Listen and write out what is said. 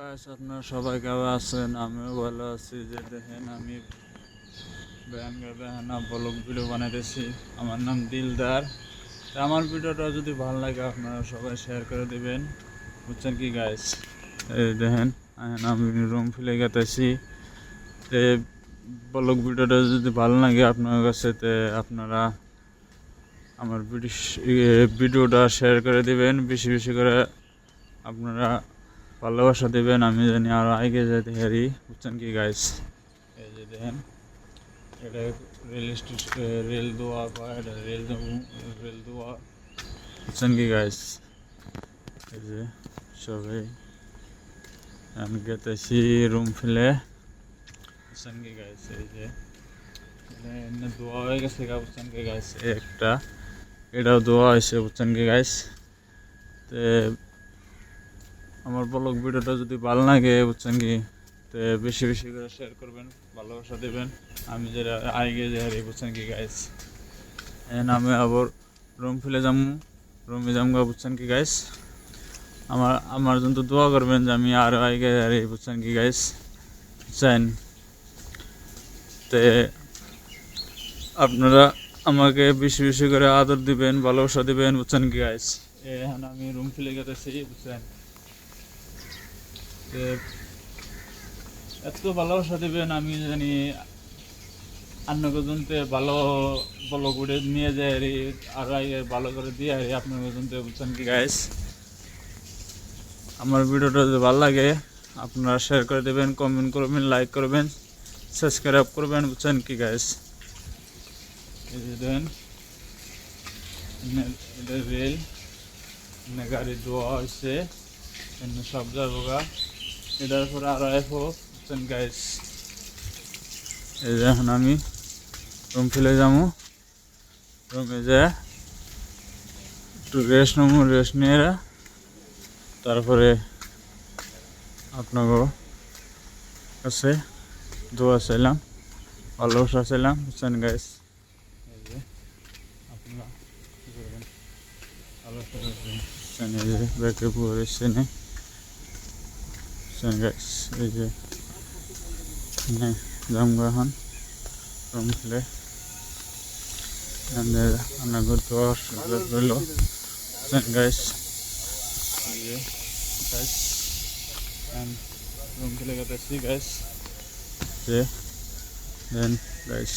Guys আপনারা সবাই কেমন আছেন? আমিও ভালো আছি। যে দেখেন আমি বেহানা ব্লগ ভিডিও বানাইতেছি। আমার নাম দিলদার। তা আমার ভিডিওটা যদি ভালো লাগে আপনারা সবাই শেয়ার করে দিবেন, বুঝছেন কি গাইস? এই দেখেন আমি রুম ফিলে গেতেছি। তে ব্লগ ভিডিওটা যদি ভালো লাগে আপনার কাছে, তে আপনারা আমার ভিডিওটা শেয়ার করে দিবেন, বেশি বেশি করে আপনারা ভালোবাসা দেবেন, আমি জানি আরো আগে যেতে পারি, বুঝছেন কি গাইস? এই যে দেখেন এটা রেল দোয়া কয়, এটা রেল দোয়া, বুঝছেন কি গাইস? এই যে সবাই আমি গেতেছি রুম ফেলে, বুঝছেন কি গাইস? এই যে এমনি দোয়া হয়ে গেছে গা, বুঝছেন কি গাইস? একটা এটাও দোয়া হয়েছে, বুঝছেন কি গাইস? তে আমার ব্লগ ভিডিওটা যদি ভালো লাগে, বুঝছেন কি, তো বেশি বেশি করে শেয়ার করবেন, ভালোবাসা দেবেন, আমি যেটা আগে যে হারি, বুঝছেন কি গাইস? আমি আবার রুমে যামগা, বুঝছেন কি গাইস? আমার আমার জন্য দোয়া করবেন যে আমি আরো আগে হারি, বুঝছেন কি গাইস? বুঝছেন? তে আপনারা আমাকে বেশি বেশি করে আদর দিবেন, ভালোবাসা দিবেন, বুঝছেন কি গাইস? এখন আমি রুম ফেলে গেতেছি, বুঝছেন? এত ভালোবাসা দিবেন, আমি জানি অন্য পর্যন্ত ভালো ব্লগ উঠে নিয়ে যায় আর ভালো করে দিয়ে আপনার পর্যন্ত, বুঝছেন কি গাইস? আমার ভিডিওটা যদি ভালো লাগে আপনারা শেয়ার করে দেবেন, কমেন্ট করবেন, লাইক করবেন, সাবস্ক্রাইব করবেন, বুঝছেন কি গাইস? এই যে দেন এটা রেল, গাড়ি ধোয়া হয়েছে, সব জায়গা এটার পরে আরো এফো, বুঝছেন গাইস? এই যে এখন আমি রুম ফেলে যাবো, রুমে যা একটু রেস্ট নেবো, রেস্ট নিয়ে তারপরে আপনার কাছে দোয়া চাইলাম, ভালোবাসা চাইলাম, বুঝছেন গাইস? এই যে আপনারা কী করবেন, ভালোবাসা রাখবেন, বুঝছেন? এই যে ব্যাকে পুরো চেনে, বুঝছেন গাইস? এই যে যাবো এখন রুম ফেলে, আপনার দোয়া রইল, বুঝছেন গাইস? এই যে গাইস রুম ফেলে গেতেছি গাইস, যে দেন গাইস।